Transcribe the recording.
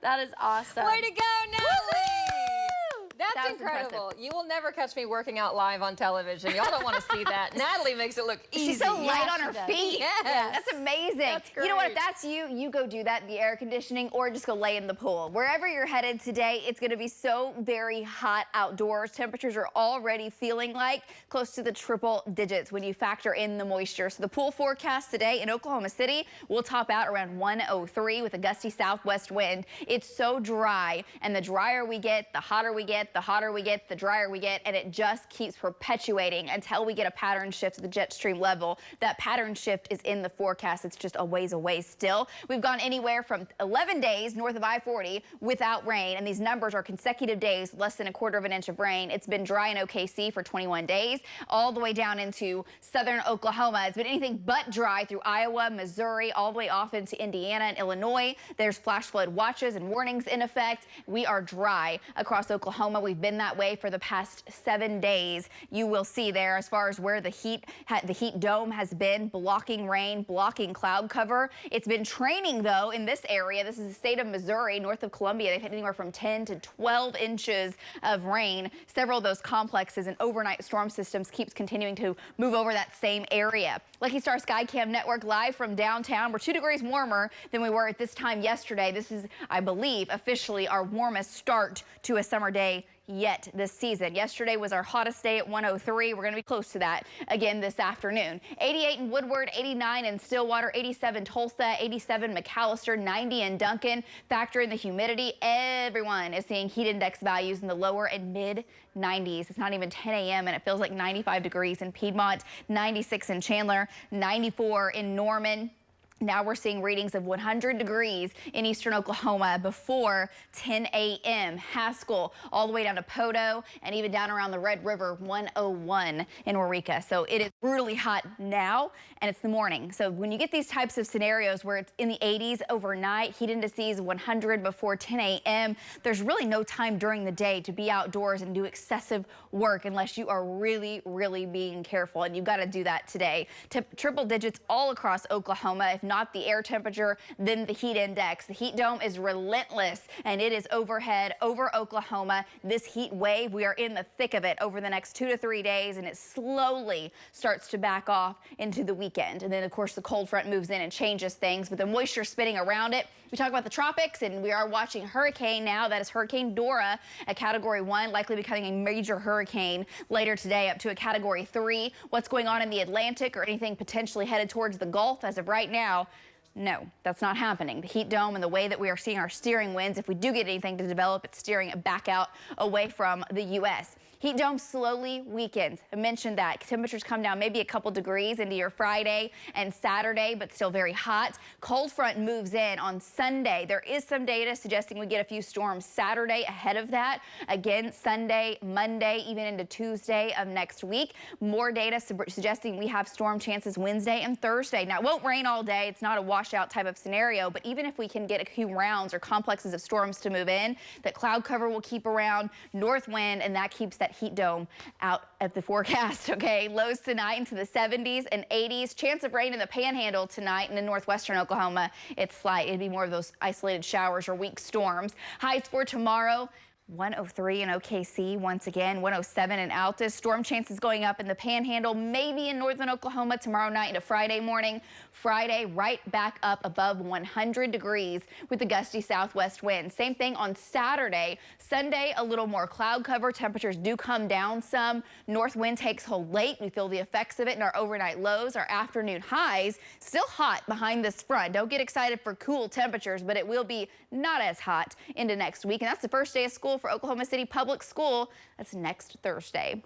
That is awesome. Way to go, Natalie! That's That was incredible. impressive. You will never catch me working out live on television. Y'all don't want to see that. Natalie makes it look easy. She's so light on her feet. Yes. That's amazing. That's great. You know what? If that's you, you go do that in the air conditioning or just go lay in the pool. Wherever you're headed today, it's going to be so very hot outdoors. Temperatures are already feeling like close to the triple digits when you factor in the moisture. So the pool forecast today in Oklahoma City will top out around 103 with a gusty southwest wind. It's so dry, and the drier we get, the hotter we get, the hotter we get, the drier we get, and it just keeps perpetuating until we get a pattern shift to the jet stream level. That pattern shift is in the forecast. It's just a ways away still. We've gone anywhere from 11 days north of I-40 without rain, and these numbers are consecutive days, less than 1/4 of an inch of rain. It's been dry in OKC for 21 days, all the way down into southern Oklahoma. It's been anything but dry through Iowa, Missouri, all the way off into Indiana and Illinois. There's flash flood watches and warnings in effect. We are dry across Oklahoma. We've been that way for the past 7 days. You will see there as far as where the heat dome has been blocking rain, blocking cloud cover. It's been training though in this area. This is the state of Missouri, north of Columbia. They've hit anywhere from 10 to 12 inches of rain. Several of those complexes and overnight storm systems keeps continuing to move over that same area. Lucky Star Skycam Network live from downtown. We're 2 degrees warmer than we were at this time yesterday. This is, I believe, officially our warmest start to a summer day yet this season. Yesterday was our hottest day at 103. We're going to be close to that again this afternoon. 88 in Woodward, 89 in Stillwater, 87 Tulsa, 87 McAllister, 90 in Duncan. Factor in the humidity. Everyone is seeing heat index values in the lower and mid 90s. It's not even 10 a.m. and it feels like 95 degrees in Piedmont, 96 in Chandler, 94 in Norman. Now we're seeing readings of 100 degrees in eastern Oklahoma before 10 a.m. Haskell, all the way down to Poto, and even down around the Red River, 101 in Eureka. So it is brutally hot now, and it's the morning. So when you get these types of scenarios where it's in the 80s overnight, heat indices 100 before 10 a.m., there's really no time during the day to be outdoors and do excessive work unless you are really, really being careful, and you've got to do that today. Triple digits all across Oklahoma. If not the air temperature, then the heat index. The heat dome is relentless, and it is overhead over Oklahoma. This heat wave, we are in the thick of it over the next 2 to 3 days, and it slowly starts to back off into the weekend. And then, of course, the cold front moves in and changes things, but the moisture spinning around it. We talk about the tropics, and we are watching hurricane now. That is Hurricane Dora, a Category 1, likely becoming a major hurricane later today, up to a Category 3. What's going on in the Atlantic or anything potentially headed towards the Gulf as of right now? No, that's not happening. The heat dome and the way that we are seeing our steering winds, if we do get anything to develop, it's steering it back out away from the U.S. Heat dome slowly weakens. I mentioned that. Temperatures come down maybe a couple degrees into your Friday and Saturday, but still very hot. Cold front moves in on Sunday. There is some data suggesting we get a few storms Saturday ahead of that. Again, Sunday, Monday, even into Tuesday of next week. More data suggesting we have storm chances Wednesday and Thursday. Now, it won't rain all day. It's not a washout type of scenario, but even if we can get a few rounds or complexes of storms to move in, that cloud cover will keep around, north wind, and that keeps that heat dome out of the forecast. Okay, lows tonight into the 70s and 80s. Chance of rain in the Panhandle tonight and in northwestern Oklahoma. It's slight. It'd be more of those isolated showers or weak storms. Highs for tomorrow: 103 in OKC, once again 107 in Altus. Storm chances going up in the Panhandle, maybe in northern Oklahoma tomorrow night into Friday morning. Friday right back up above 100 degrees with a gusty southwest wind. Same thing on Saturday. Sunday, a little more cloud cover. Temperatures do come down some. North wind takes hold late. We feel the effects of it in our overnight lows. Our afternoon highs still hot behind this front. Don't get excited for cool temperatures, but it will be not as hot into next week. And that's the first day of school for Oklahoma City Public School. That's next Thursday.